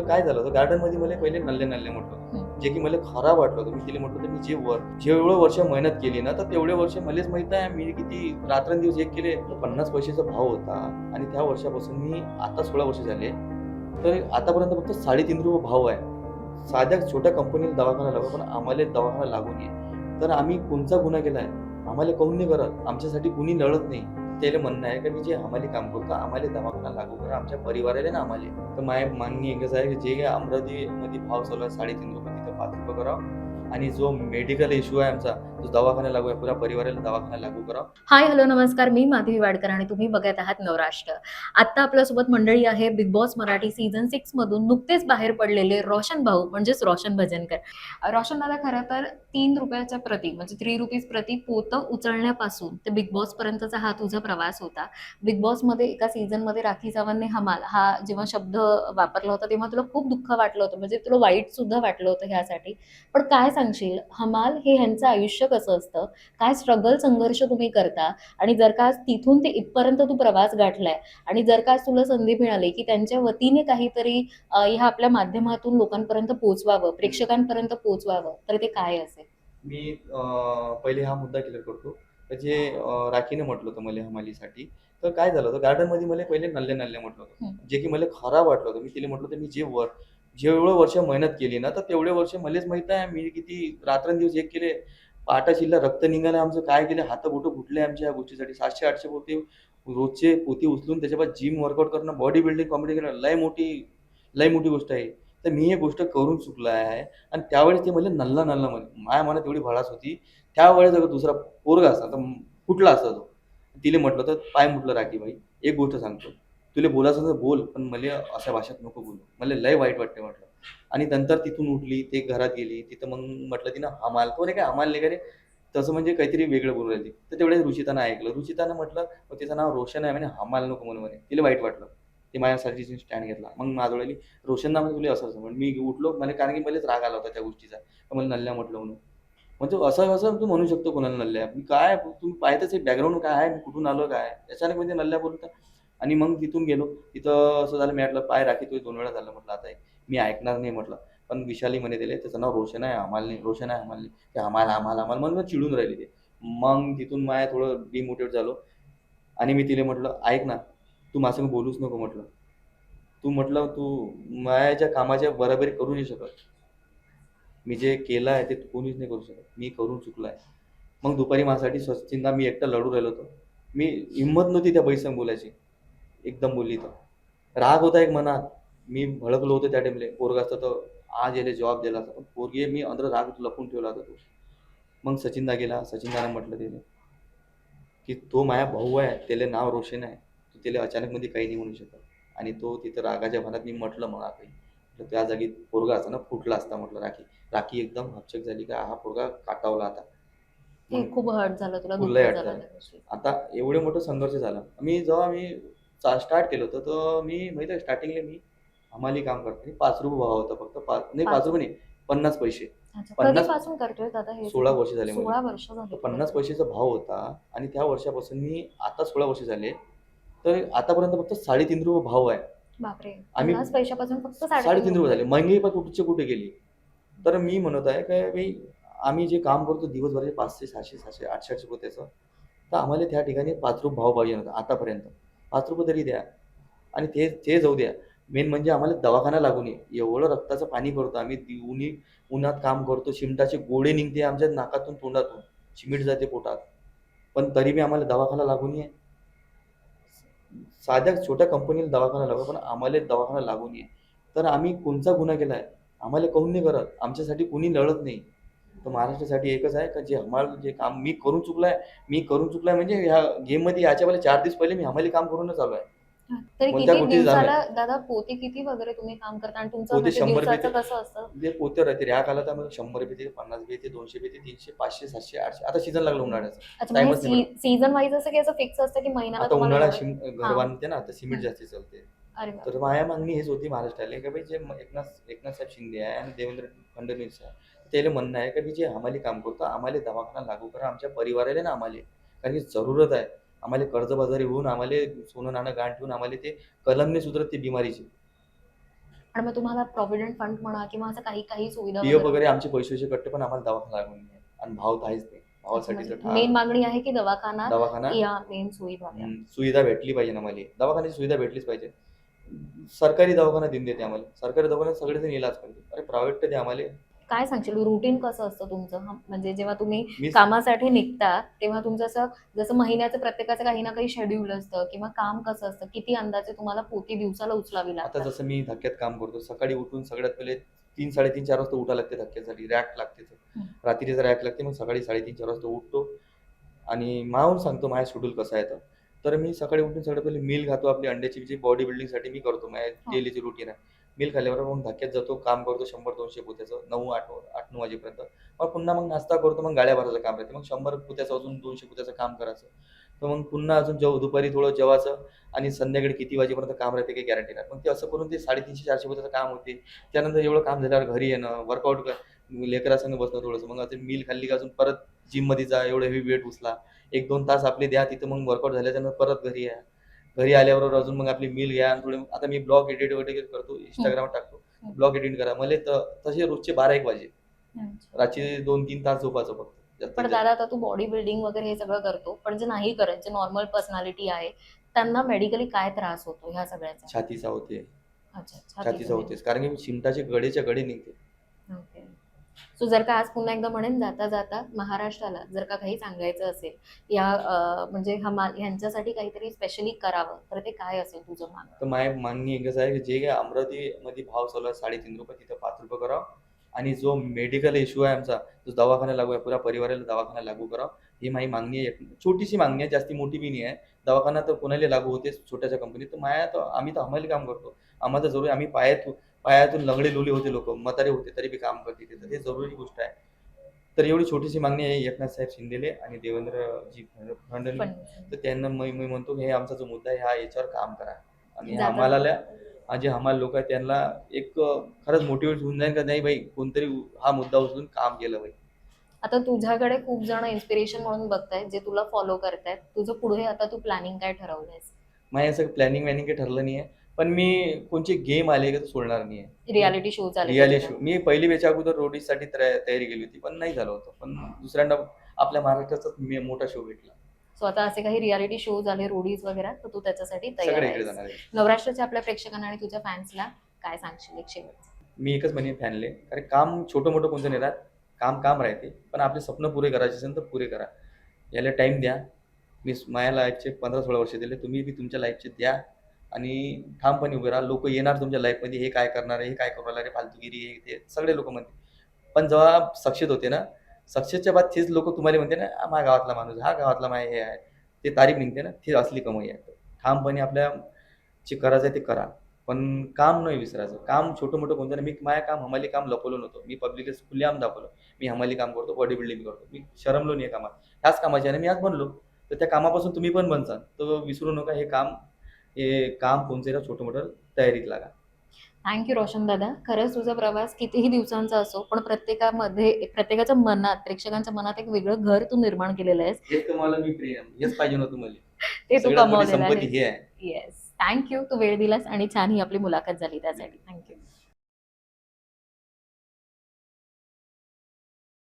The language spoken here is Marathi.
काय झालं होतं, गार्डनमध्ये मला पहिले नल्ले म्हटलं होतं, जे की मला खराब वाटलं होतं. मी तिला म्हटलं होतं, मी जेवढं वर्ष मेहनत केली ना, तर तेवढे वर्ष मलाच माहीत आहे मी किती रात्रंदिवस एक केले. तर 50 पैशाचा भाव होता आणि त्या वर्षापासून मी आता 16 वर्ष झाले. तर आतापर्यंत फक्त ₹3.5 भाव आहे. साध्या छोट्या कंपनीला दवाखाना लागतो, पण आम्हाला दवाखाना लागू नये. तर आम्ही कोणचा गुन्हा केलाय? आम्हाला काहून नाही करत? आमच्यासाठी कुणी लढत नाही. त्याला म्हणणं आहे, की मी जे हमाली काम करतो, आम्हाला दवाखाना लागू करा, आमच्या परिवाराला ना आम्हाला. तर माझी मागणी एकच आहे, की जे अमरावतीमध्ये भाव चालू आहे ₹3.5 तिथं ₹5 करावं आणि जो मेडिकल इश्यू आहे आमचा, जो दवाखाना लागू आहे, पुऱ्या परिवाराला दवाखाना लागू करावा. हाय, हॅलो, नमस्कार. मी माधवी वाडकर आणि तुम्ही बघत आहात नवराष्ट्र. आत्ता आपल्यासोबत मंडळी आहे बिग बॉस मराठी सीझन 6 मधून नुकतेच बाहेर पडलेले रोशन भाऊ म्हणजेच रोशन भजनकर. रोशन दादा खरं तर ₹3 प्रति म्हणजे ₹3 प्रति पोतं उचलण्यापासून ते बिग बॉस पर्यंतचा हा तुझा प्रवास होता. बिग बॉसमध्ये एका सीझनमध्ये राखी सावंतने हमाल हा जेव्हा शब्द वापरला होता तेव्हा तुला खूप दुःख वाटलं होतं, म्हणजे तुला वाईट सुद्धा वाटलं होतं ह्यासाठी. पण काय सांगशील, हमाल हे ह्यांचं आयुष्य कसं असतं, काय स्ट्रगल संघर्ष तुम्ही करता, आणि जर का आज तिथून ते इथपर्यंत तू प्रवास गाठलाय आणि जर का आज तुला संधी मिळाली की त्यांच्या वतीने काहीतरी ह्या आपल्या माध्यमातून लोकांपर्यंत पोहोचवावं, प्रेक्षकांपर्यंत पोहोचवावं, तर ते काय असेल? मी पहिले हा मुद्दा क्लिअर करतो. तर जे राखीने म्हटलं होतं मला हमालीसाठी, तर काय झालं होतं, गार्डनमध्ये मला पहिले नल्ले म्हटलं होतं, हं. जे की मला खराब वाटलं होतं. मी तिला म्हटलं होतं, मी जेवढं वर्ष मेहनत केली ना, तर तेवढे वर्ष मलाच माहीत आहे मी किती रात्रंदिवस एक केले. पाटाशीला रक्त निघालं आमचं, काय केलं, हात-बोटं फुटले आमच्या या गोष्टीसाठी. 700-800 पोते रोजचे पोती उचलून त्याच्यावर जिम वर्कआउट करणं, बॉडी बिल्डिंग कॉम्पिटिशन करणं लय मोठी गोष्ट आहे. तर मी ही गोष्ट करून चुकलो आहे आणि त्यावेळेस ते म्हणले नल्ला म्हणे. माझ्या मनात एवढी भडास होती. त्यावेळेस अगर दुसरा पोरगा असता तर फुटला असता तो. तिला म्हटलं तर "पाय मुटलं राखीबाई, एक गोष्ट सांगतो. तुला बोलायचं तर बोल, पण मला अशा भाषेत नको बोलू. मला लय वाईट वाटते" म्हटलं. आणि नंतर तिथून उठली, ते घरात गेली. तिथं मग म्हटलं तिनं हमाल. तो नाही काय हमाल नाही का रे? तसं म्हणजे काहीतरी वेगळं बोलून राहिली. तर तेवढ्यात रुचितानं ऐकलं. रुचितानं म्हटलं, "मग तिचं नाव रोशन आहे म्हणे, हमाल नको म्हणू म्हणे." तिला वाईट वाटलं. ती माझ्यासाठी स्टँड घेतला. मग माझ्याजवळ आली, रोशनना म्हणजे तुला असं म्हणून मी उठलो म्हणजे कारण की मलाच राग आला होता त्या गोष्टीचा. तर मला नल्ल्या म्हटलं म्हणून. म्हणजे असं तू म्हणू शकतो कोणाला नल्ल्या. मी काय तुम्ही पाहतच आहे बॅकग्राऊंड काय आहे, मी कुठून आलो काय? अचानक म्हणजे नल्ल्या बोलता. आणि मग तिथून गेलो. तिथं असं झालं मी म्हटलं, "पाय राखी तुझे 2 वेळा झालं." म्हटलं, "आता मी ऐकणार नाही." म्हटलं. पण विशाली म्हणे त्याला, "त्याचं नाव रोशन आहे, हमाल नाही. रोशन आहे, हमाल नाही." ते हमाल म्हणून चिडून राहिले ते. मग तिथून माझ्या थोडं डिमोटिव्हेट झालो आणि मी तिला म्हटलं, "ऐक ना, तू माझ्यासंग बोलूच नको." म्हटलं. तू माझ्या कामाच्या बराबरी करू नाही शकत. मी जे केलं आहे ते कोणीच नाही करू शकत. मी करून चुकलो आहे. मग दुपारी माझ्यासाठी स्वच्छंदा मी एकटा लढू राहिलो होतो. मी हिंमत नव्हती त्या बाईसंग बोलायची. एकदम बोलली तर. राग होता एक मनात. मी भडकलो होतो त्या टाईमला. पोरगा असता तर आज याला जबाब दिला असता. पण पोरगी मी अंदर राग लपवून ठेवला होता तो. मग सचिनदा गेला. सचिनदानं म्हटलं त्याला, की "तो माझा भाऊ आहे. त्याला नाव रोशन आहे. तू त्याला अचानकमध्ये काही नाही म्हणू शकत." आणि तो तिथं रागाच्या भरात मी म्हटलं मला काही. तर त्या जागी पोरगा असता ना फुटला असता म्हटलं राखी. राखी एकदम हबचक झाली का हा पोरगा काटावला आता. हे मग खूप हर्ट झालं, तुला फुल दुःख हर्ट झालं झालं. त्या गोष्टी. आता एवढे मोठं संघर्ष झाला. जेव्हा मी स्टार्ट केलं होतं, तर मी माहिती आहे स्टार्टिंगला मी हमाली काम करतो. ₹5 भाव होता फक्त. नाही पाच ₹5 नाही, 50 पैसे. अच्छा, 50 कधीपासून करतोय दादा हे 16 सगळं? वर्ष झाले मला. 16 वर्ष तर झाली तुला 50 ते. पैशाचा भाव होता आणि त्या वर्षापासून मी आता 16 वर्ष झाले. तर आतापर्यंत फक्त ₹3.5 भाव आहे. बापरे, आम्ही 50 पैशापासून फक्त साडेतीन ₹3.5 रुपये झाले. महंगाई पण कुठच्या कुठे गेली. तर मी म्हणत आहे, की भाई आम्ही जे काम करतो दिवसभराचे 500, 600, 700, 800 पोत्याचं, तर आम्हाला त्या ठिकाणी ₹5 भाव पाहिजे होता आतापर्यंत. ₹5 तरी द्या आणि ते ते जाऊ द्या. मेन म्हणजे आम्हाला दवाखाना लागू नये. एवढं रक्ताचं पाणी करतो आम्ही. उन्हात काम करतो. शिमटाचे गोळे निघते आमच्या नाकातून, तोंडातून. चिमीट जाते पोटात. पण तरी बी आम्हाला दवाखाना लागू नये. साध्या छोट्या कंपनीला दवाखाना लागतो, पण आम्हाला दवाखाना लागू नये. तर आम्ही कोणचा गुन्हा केला आहे? आम्हाला काहून नाही करत? आमच्यासाठी कुणी लढत नाही. तर महाराष्ट्रासाठी एकच आहे, का जे हमाल जे काम मी करून चुकलाय म्हणजे ह्या गेममध्ये याच्या पहिले 4 दिवस पहिले मी हमाली काम करूनच आलो आहे. तरी कोणत्या किती गोष्टी झाल्या दिवसाला नाही. दादा, पोते किती वगैरे तुम्ही काम करता आणि तुमचं पोते म्हणजे 100 दिवसाचं ते कसं असतं? जे पोते राहते ह्या काळात आम्हाला 100 ते 50 ते 200 ते 300, 500, 700, 800 आता सीझन लागलं उन्हाळ्याचं. अच्छा, मग टाईमच नाही हे भेटत. सीझन वाईज असं की असं फिक्स असतं की महिन्याला आता तुम्हाला उन्हाळा एवढं? घर हा. बांधते ना, तर सिमेंट हम्म. जास्त चालते. अरे तर बापरे. माझ्या मागणी हेच होती महाराष्ट्राला, की भाई जे एकनाथ साहेब शिंदे आहे आणि देवेंद्र फडणवीस आहे, त्याला म्हणणं आहे, की जे हमाली काम करतो, आम्हाला दवाखाना लागू करा, आमच्या परिवाराला ना आम्हाला. कारण की जरूरत आहे. आम्हाला कर्जबाजारी होऊन, आम्हाला सोनं नाणं गहाण ठेवून आम्हाला ते कलम नाही सुधरत ती बिमारीची. आणि मग तुम्हाला प्रॉव्हिडंट फंड म्हणा किंवा असं काही काही सुविधा पीएफ वगैरे? वगैरे आमचे पैसे कटते, पण आम्हाला दवाखाना लागून नाही आणि भाव तर आहेच नाही. अच्छा, भावासाठी म्हणजे तर ठार मेन मागणी आहे की दवाखाना दवाखाना या मेन सुविधा द्या. सुविधा भेटली पाहिजे ना आम्हाला. दवाखान्याची सुविधा भेटलीच पाहिजे. सरकारी दवाखाना देऊन देते आम्हाला. सरकारी दवाखान्यात सगळेजण इलाज करते. अरे प्रायव्हेट तर द्या आम्हाला. काय सांगशील रुटीन कसं असतं तुमचं? म्हणजे जेव्हा तुम्ही मी कामासाठी निघता, तेव्हा तुमचं असं जसं महिन्याचं प्रत्येकाचं काही ना काही शेड्यूल असतं किंवा काम कसं असतं? किती अंदाजे तुम्हाला पोती दिवसाला उचलावी आता लागतात? जसं मी धक्क्यात काम करतो. सकाळी उठून सगळ्यात पहिले 3, 3:30, 4 वाजता उठायला लागते धक्क्यासाठी. रॅक लागते. हं. रात्रीचं रॅक लागते. मग सकाळी 3:30, 4 वाजता उठतो आणि माहून सांगतो माझा शेड्यूल कसा आहे तर. तर मी सकाळी उठून सगळ्यात पहिले मील खातो. आपली अंड्याची जी बॉडी बिल्डिंगसाठी मी करतो. माझ्या हो. डेलीची रुटीन आहे. मील खाल्ल्यावर मग धक्क्यात जातो. काम करतो 100-200 पोत्याचं 9-8 वाजेपर्यंत. मग पुन्हा मग नाश्ता करतो. मग गाड्या भरायचं काम राहते. मग 100 पोत्याचं अजून 200 पोत्याचं काम करायचं. तर मग पुन्हा अजून दुपारी थोडं जेवायचं आणि संध्याकाळी किती वाजेपर्यंत काम राहते काही गॅरंटी नाही. मग ते असं करून ते 350-400 पोत्याचं काम होते. त्यानंतर एवढं काम झाल्यावर घरी येणं, वर्कआउट लेकरासंग बसणं थोडंसं. मग आता मील खाल्ली का अजून परत जिममध्ये जा, एवढं हेवी वेट उचला. 1-2 तास आपले द्या तिथं. मग वर्कआउट झाल्याच्यानंतर परत घरी या. घरी आल्याबरोबर अजून मग आपली मील घ्या आणि थोडे आता मी ब्लॉग एडिट वगैरे करतो. हं. Instagramवर टाकतो. हं. ब्लॉग एडिट करा. मला तसे रोजचे 12-1 वाजे. अच्छा. रात्री 2-3 तास झोपायचं फक्त. जास्तीत पण जास्त. दादा आता तू बॉडी बिल्डिंग वगैरे हे सगळं करतो. पण जे नाही करत, जे नॉर्मल पर्सनॅलिटी आहे, त्यांना मेडिकली काय त्रास होतो ह्या सगळ्याचा? छातीचा होते. अच्छा, छातीचा छातीचा. होतेच. कारण की शिमटाचे गडेच्या गडे निघते. ओके. सो जर का आज पुन्हा एकदा म्हणेन जाता-जाता महाराष्ट्राला जर का काही सांगायचं असेल या म्हणजे ह्यांच्यासाठी काहीतरी स्पेशली करावं, तर ते काय असेल तुझं मागणं? तर माझी मागणी एकच आहे की जे काही अमरावतीमध्ये भाव चालू आहे ₹3.5 तिथं ₹5 करावं आणि जो मेडिकल इश्यू आहे आमचा, जो दवाखाना लागू आहे, पुऱ्या परिवाराला दवाखाना लागू करावं. ही माझी मागणी आहे. छोटीशी मागणी आहे, जास्ती मोठी बी नाही आहे. दवाखाना तर कोणाला लागू होतेच छोट्याशा कंपनीत. तर आम्ही तर हमाली काम करतो. आम्हाला जरूर आम्ही पायातून लंगडे-लुले होते लोकं, म्हातारे होते तरी बी काम करते तिथं. हे जरुरी गोष्ट आहे. तर एवढी छोटीशी मागणी आहे एकनाथ साहेब शिंदेले आणि देवेंद्रजी फडणवीस. पण तर त्यांना मी म्हणतो की हे आमचा जो मुद्दा आहे हा याच्यावर काम करा आणि जाता-जाता जे हमाल लोक आहेत त्यांना एक खरंच मोटिवेट होऊन जाईल का नाही बाई कोणतरी हा मुद्दा उचलून काम केलं बाई. आता तुझ्याकडे खूप जण इन्स्पिरेशन म्हणून बघतायत, जे तुला फॉलो करतायत. तुझं पुढे आता तू प्लॅनिंग काय ठरवलंयस? माझं असं प्लॅनिंग वॅनिंग काही ठरलं नाही आहे. पण मी कोणची गेम आले का तर सोडणार नाही आहे. रियालिटी शो आले रियालिटी त्याच्यात. शो मी पहिली याच्या अगोदर रोडीजसाठी तयारी केली होती पण नाही झालं होतं. पण दुसऱ्यांदा आपल्या महाराष्ट्राचाच मोठा शो भेटला. सो आता असे काही रियालिटी शोज आले, रोडीज वगैरे, तर तू त्याच्यासाठी तयार सगळे इकडे आहेस. जाणार आहे. नवराष्ट्राच्या आपल्या प्रेक्षकांना आणि तुझ्या फॅन्सला काय सांगशील एक शेवटचं? मी एकच म्हणेन फॅनले, अरे काम छोटं-मोठं कोणतं नाही राहत. काम राहते. पण आपले स्वप्न पुरे करायचे असेल तर पुरे करा. याला टाईम द्या. माझ्या लाईफचे 15-16 वर्ष दिले. तुम्ही बी तुमच्या लाईफचे द्या आणि ठामपणे उभे राहा. लोकं येणार तुमच्या लाईफमध्ये, हे काय करणार आहे, हे काय करू राहिला रे, फालतूगिरी, हे ते सगळे लोकं म्हणतील. पण जेव्हा सक्सेस होते ना, सक्सेसच्या बाद तेच लोकं तुम्हाला म्हणते ना, माझ्या गावातला माणूस, हा गावातला माझा हे आहे. ते तारीफ निघते ना, ती असली कमाई आहे. ठामपणे आपल्या जे करायचं आहे ते करा. पण काम नाही विसरायचं. काम छोटं-मोठं कोणतं नाही. माझं काम हमाली काम लपवलं नव्हतं. मी पब्लिकला खुलेआम दाखवलं. मी हमाली काम करतो, बॉडी बिल्डिंग करतो. मी शरमलो नाही कामात. ह्याच कामाची आणि मी आज बनलो. तर त्या कामापासून तुम्ही पण बनसाल. तर विसरू नका हे काम कोणचं छोटं-मोठं तयारीत लागा. थँक रोशन दादा. खरंच तुझा प्रवास कितीही दिवसांचा असो, पण प्रत्येकाच्या मनात, प्रेक्षकांच्या मनात एक वेगळं घर तू निर्माण केलेलं आहेस. हेच तुम्हाला मी प्रेम, हेच पाहिजे नव्हतं मला. ते तू सगळ्यात मोठी कमावलेलं संपत्ती आहेस. हे आहे. येस. थँक तू वेळ दिलास आणि छान ही आपली मुलाखत झाली त्यासाठी. थँक